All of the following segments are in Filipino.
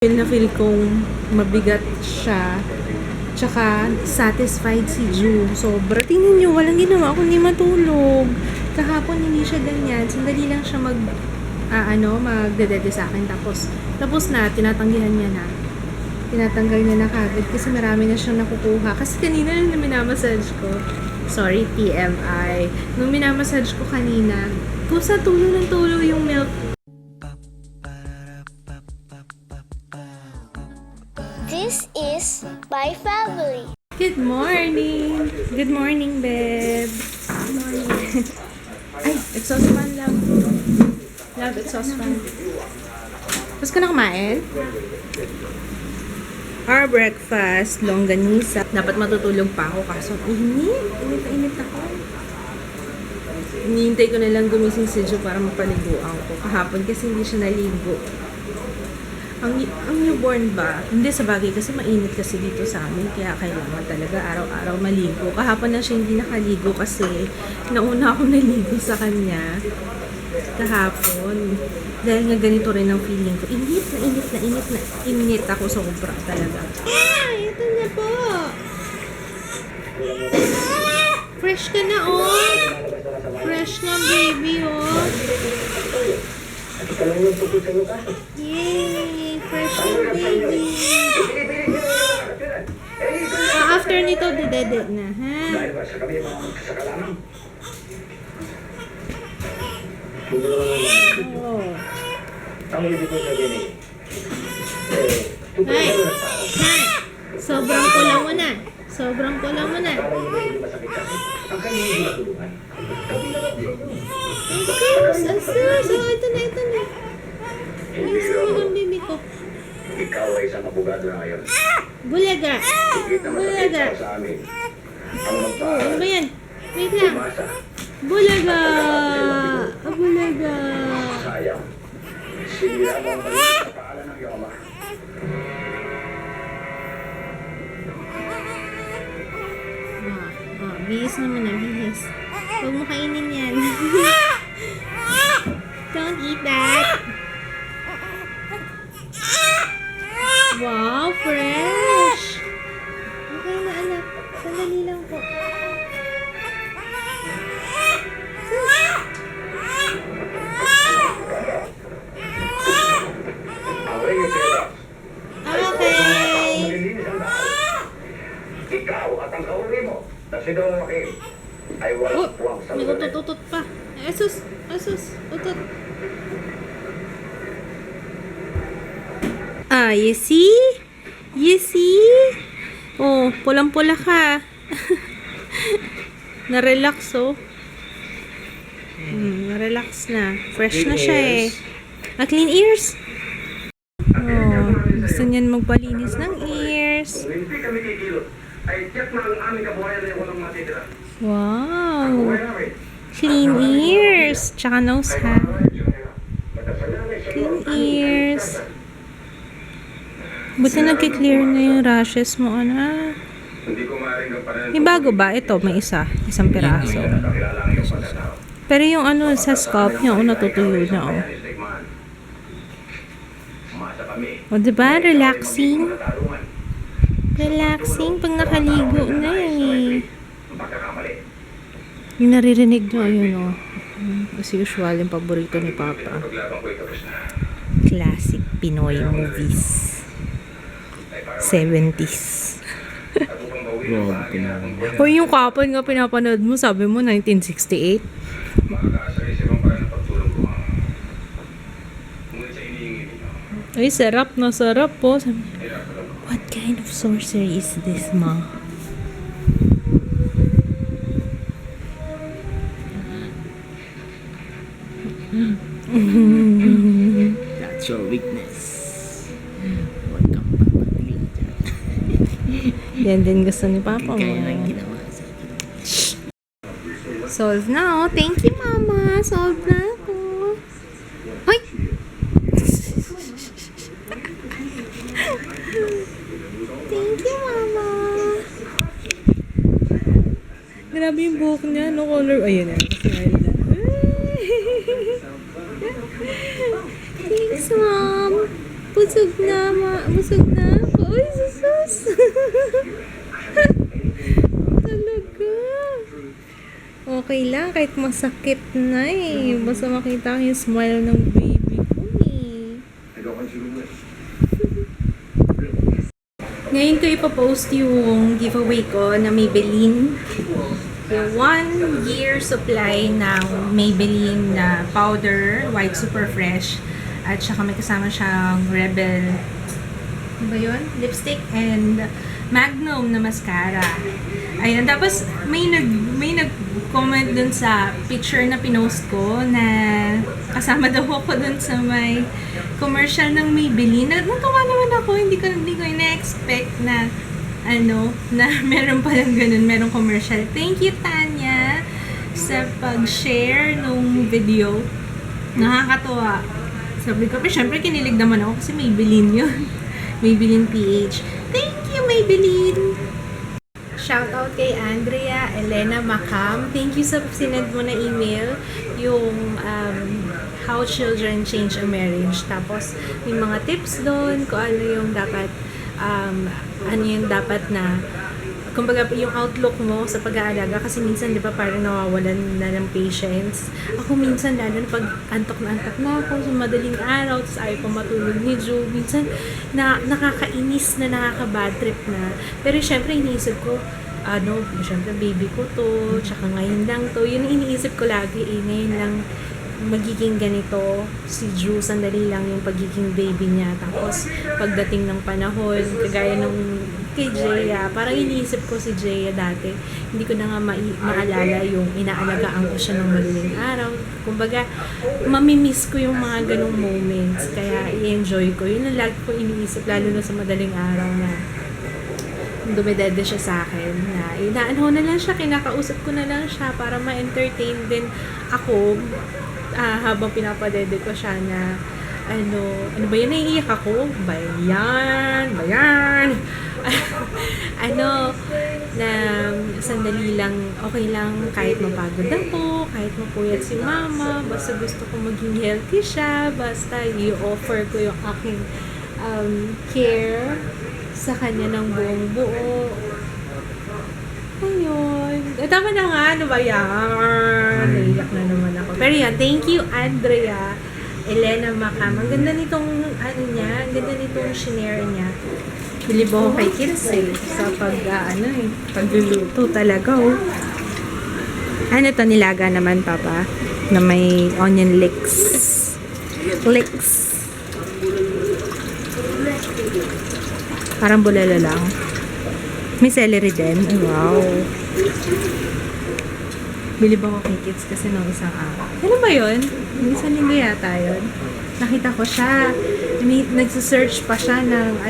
Feel na feel kong mabigat siya. Tsaka, satisfied si Ju. Sobra. Tingnan nyo, walang ginawa kundi matulog. Kahapon hindi siya ganyan. Sandali lang siya magdedede sa akin. Tapos na, tinatanggihan niya na. Tinatanggal niya na kagad kasi marami na siyang nakukuha. Kasi kanina na minamassage ko. Sorry, TMI. Nung minamassage ko kanina, kusa tulo ng tulo yung milk. This is my family. Good morning! Good morning, babe! Good morning. Ay, exhaust fan, love. Love, exhaust fan. Tapos ka na kumain? Our breakfast, longganisa. Dapat matutulog pa ako kaso init. Init ako. Hinihintay ko na lang gumising si Jo para mapaliguan ko. Kahapon kasi hindi siya naligo. Ang newborn ba? Hindi, sa bagay kasi mainit kasi dito sa amin. Kaya kailangan talaga araw-araw maligo. Kahapon na siya hindi nakaligo kasi nauna ako naligo sa kanya. Kahapon. Dahil nga ganito rin ang feeling ko. Init ako sobra talaga. Ito na po. Fresh ka na, oh. Fresh na, baby, oh. Yay! Fresh na, baby. After nito, didedit na, ha? Oh. Hi! Sobrang kulang mo na. Sobrang kulang mo na. Asus! Ito na. Ayos mo ang bibi ko. Ikaw ay isang abogado na ngayon. Bulaga! Bulaga! Oh, ano ba yan? Wait lang. Bulaga! Bulaga! Sayang. Sinira mo ang balik sa paalan ng iyong ama. Bihis naman na, bihis. Huwag mo kainin yan. Don't eat that. Wow, fresh! Okay na, anak. Sandali lang po. Away yung pera. Okay. Malilinis ang daan. Ikaw at ang kauli mo na sinulaki ay Oh, walang puwang sa may lugar. utot-utot pa. Asus, utot. Ah, you see? Oh, pulang-pula ka. Na-relax, oh. Na-relax na. Fresh na siya, eh. Clean ears? Oh, gusto niyan magpalinis ng ears. Kung hindi kami kikilot, ay tiyak na ang aming kabuhayan ay walang matitira. Wow. Buhay namin. Clean ears. Tsaka nose, ha? Clean ears. Buti nagki-clear na yung rashes mo, anak. Hindi ko maaaring kapanan. May bago ba? Ito, may isang piraso. Nakilala ang iyong pagkatao. Pero yung sa scalp niya, natutuyo na, oh. Umasa kami. O, diba? Relaxing. Relaxing pag nakaligo na yan, eh. Pagkakamali. Yung naririnig nyo, ayun, oh. As usual, yung paborito ni Papa. Paglaban ko ito, Krishna. Classic Pinoy movies. 70s. At upang bawiin ang bahagi na akong buhay, O yung kapon nga pinapanood mo, sabi mo 1968. makakaasar-isip ang parang ng pagtulong ko. Ngunit sa iniingin ninyo, Ay, sarap na sarap po. Sabi, hirap ko lang. what kind of sorcery is this, ma? That's your weakness. Welcome, Papa Glitter. Yan din gusto ni Papa mo. Kaya lang ginawa sa Solve na, oh. Thank you, Mama. Solve na ako. Hoy! Thank you, Mama. Grabe yung buhok niya. No color. Ayun na. Smile na. Thanks, Mom. Put busog na. Busog na ako. Uy, susus. Talaga. Okay lang, kahit masakit na eh. Basta makita ko yung smile ng baby ko eh. Ngayon ko ipopost yung giveaway ko na Maybelline. Yung 1 year supply ng Maybelline na powder, white super fresh. At saka may kasama siyang Rebel, ano ba yun? Lipstick and Magnum na mascara. Ayun, tapos may nag-comment dun sa picture na pinost ko na kasama daw ako dun sa may commercial ng Maybelline. Natuwa naman ako, hindi ko ina-expect na na meron palang ganun, merong commercial. Thank you, Tanya, sa pag-share nung video. Nakakatuwa. Sabi ko, pero syempre kinilig naman ako kasi Maybelline yun. Maybelline PH. Thank you, Maybelline! Shoutout kay Andrea Elena Macam. Thank you sa sinend mo na email yung How Children Change a Marriage. Tapos, yung mga tips doon, kung ano yung dapat na kumbaga yung outlook mo sa pag-aalaga kasi minsan 'di ba parang nawawalan na ng patience. Ako minsan lalo na pag antok na ako sa madaling araw tapos ayaw pa matulog ni Ju. Minsan nakakainis na nakaka-bad trip na. Pero syempre iniisip ko syempre baby ko to, tsaka ngayon lang to. Yun ang iniisip ko lagi ngayon lang magiging ganito si Drew, sandali lang yung pagiging baby niya. Tapos, pagdating ng panahon, kagaya nung kay Jeya, parang iniisip ko si Jeya dati, hindi ko na nga maalala yung inaalagaan ko siya ng madaling araw. Kumbaga, mamimiss ko yung mga ganong moments, kaya i-enjoy ko. Yun ang lagi ko iniisip, lalo na sa madaling araw na dumidede siya sa akin na inaano na lang siya, kinakausap ko na lang siya para ma-entertain din ako habang pinapadede ko siya na ano ba yan, naiiyak ako? Bayan na sandali lang, okay lang kahit mapagod ako, kahit mapuyat si mama, basta gusto ko maging healthy siya, basta i-offer ko yung aking care sa kanya ng buong buo. Ayun. Tama na nga, ano ba yan? Naiyak na naman ako. Pero yan, thank you, Andrea Elena Macam. Ang ganda nitong, ang ganda nitong shinare niya. Bilib ako kay kids sa pagluluto talaga, Ano to, nilaga naman, Papa? Na may onion licks. Parang bulalo lang. May celery din. Oh, wow. Bilib ako kay kids kasi nung isang araw. Ano ba yun? Yung isang linggo yata yun. Nakita ko siya. Nagsisearch pa siya ng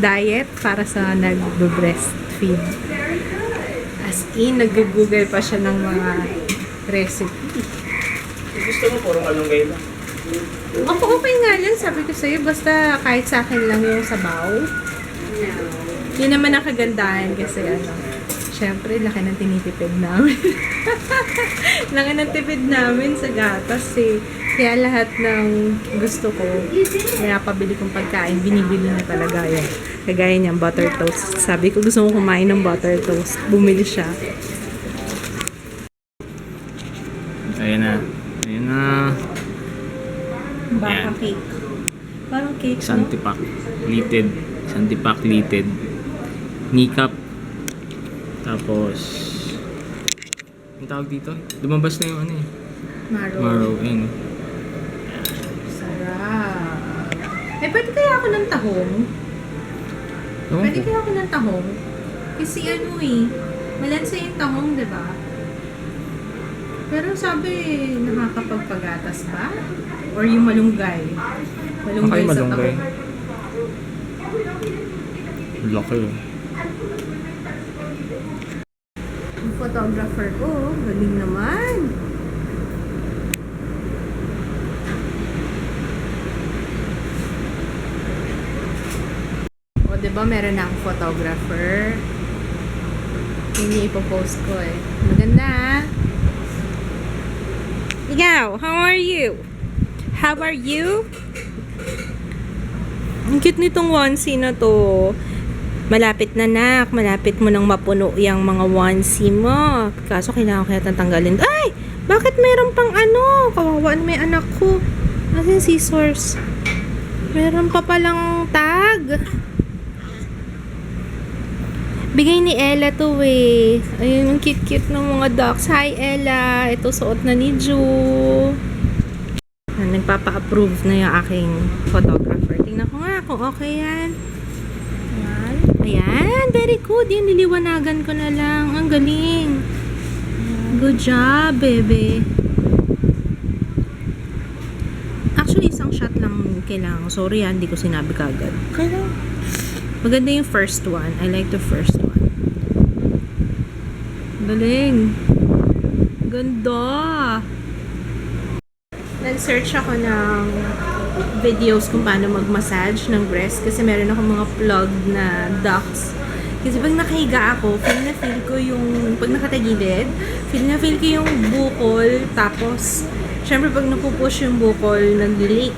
diet para sa nag-breastfeed. As in, nag-google pa siya ng mga recipe. Gusto mo puro malunggay lang? Ako okay nga lang. Sabi ko sa'yo, basta kahit sa akin lang yung sabaw. Yun naman ang kagandahan kasi syempre, laki ng tinitipid namin. Laki ng tipid namin sa gatas Kaya lahat ng gusto ko, pinapabili kong pagkain, binibili na talaga yun. Kagaya niyang butter toast. Sabi ko, gusto mo kumain ng butter toast. Bumili siya. Ayan na. Baka cake. Parang cake, no? Santipak litid. Kneecap. Tapos, ang tawag dito? Lumabas na yung marrow. Sarap. Pwede kaya ako ng tahong? Kasi malansa yung tahong, diba? Pero sabi, nakakapagpagatas ba? Or yung malunggay? Malunggay sa tahong. Laki. Yung photographer ko, galing naman. O, diba meron na akong photographer. Yun yung ipopost ko Maganda, Ikaw, how are you? Ang cute nitong onesie na to. Malapit na, nak. Malapit mo nang mapuno yung mga onesie mo. Kaso kailangan ko kaya tanggalin. Ay! Bakit meron pang ano? Kawawa na may anak ko. Asan yung scissors? Meron pa palang tag. Bigay ni Ella to eh. Ayun, ang cute-cute ng mga ducks. Hi, Ella. Ito suot na ni Ju. Nagpapa-approve na yung aking photographer. Tingnan ko nga kung okay yan. Ayan, very good. Yan, niliwanagan ko na lang. Ang galing. Good job, bebe. Actually, isang shot lang kailangan. Sorry, hindi ko sinabi kagad. Maganda yung first one. I like the first one. Galing. Ganda. Nag-search ako ng videos kung paano mag-massage ng breast kasi meron ako mga plugged na ducts. Kasi pag nakahiga ako, feel ko yung, pag nakatagilid, feel ko yung bukol, tapos, syempre pag napupush yung bukol, nag-leak.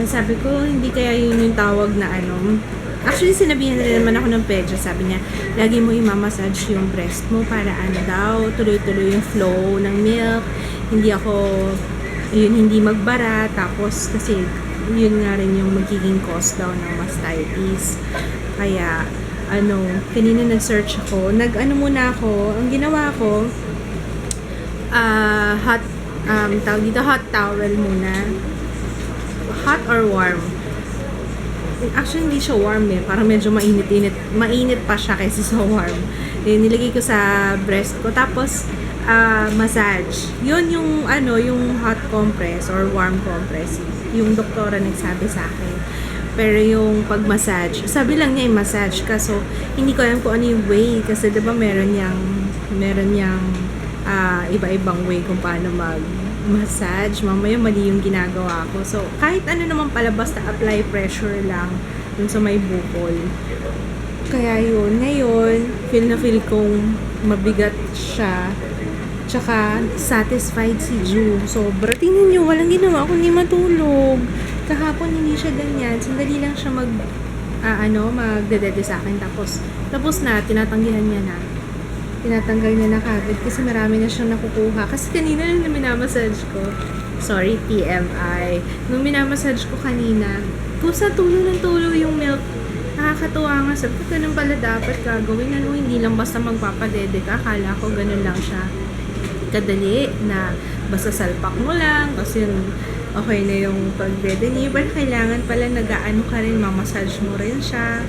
And sabi ko, hindi kaya yun yung tawag na ano. Actually, sinabihan na naman ako ng pedya. Sabi niya, lagi mo i-massage yung breast mo para ano daw, tuloy-tuloy yung flow ng milk. Hindi magbara. Tapos, kasi yun nga rin yung magiging cause daw ng mastitis. Kaya, kanina nag-search ako. Muna ako. Ang ginawa ko, hot towel muna. Hot or warm? Actually, hindi siya warm eh. Parang medyo mainit-init. Mainit pa siya kaysa sa warm. Nilagay ko sa breast ko. Tapos, massage. Yun yung, yung hot compress or warm compress. Yung doktora nagsabi sa akin. Pero yung pag-massage, sabi lang niya yung massage. Kaso, hindi ko alam kung ano yung way. Kasi diba meron niyang iba-ibang way kung paano mag-massage. Mamaya mali yung ginagawa ko. So, kahit ano naman pala, basta apply pressure lang dun sa may bukol. Kaya yun, ngayon, feel kong mabigat siya. Tsaka, satisfied si Ju. Sobra. Tingnan nyo, walang ginawa ako, hindi matulog. Kahapon, hindi siya ganyan. Sandali lang siya magdedede sa akin. Tapos na, tinatanggihan niya na. Tinatanggal niya na kagad kasi marami na siyang nakukuha. Kasi kanina nung minamassage ko, sorry, TMI. Nung minamassage ko kanina, kusa tulo yung milk. Nakakatuwa nga. Sabi ko, ganun pala dapat gagawin. Hindi lang basta magpapadede ka. Akala ko ganun lang siya kadali na basta salpak mo lang kasi okay na yung pag-dede niya. But kailangan pala nag-aano ka rin, mamassage mo rin siya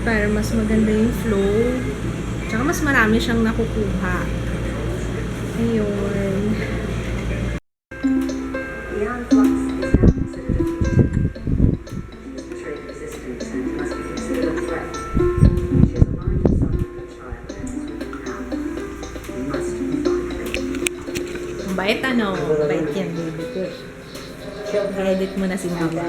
para mas maganda yung flow. Tsaka mas marami siyang nakukuha. Ayun. Beyond flux is now considered a fugitive. Trade resistance and must be considered a threat. She has aligned herself with the child as we have. We must find her. Bait bait yan, baby ko. I-edit mo na si mama.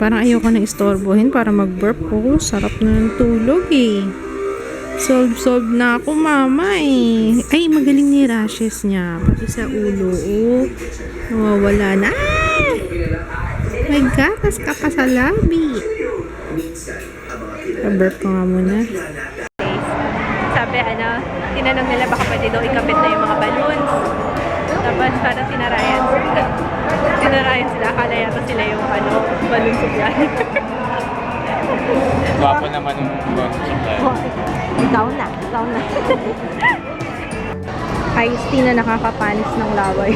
Parang ayoko na istorbohin para mag-burp ko. Sarap na ng tulog eh. Solve na ako, mama eh. Ay, magaling ni rashes niya. Pati sa ulo. Oh, nawawala na. Ay! My God, tas ka pa sa labi. Pa-burp ko nga muna. Sabi, tinanong nila baka pwede daw ikabit na yung mga balloons. Tapos parang tinarayan sila. Akala yata sila yung balloon supply. Gwapo naman yung balloon supply. Ikaw na. Iced tea na nakakapanis ng laway.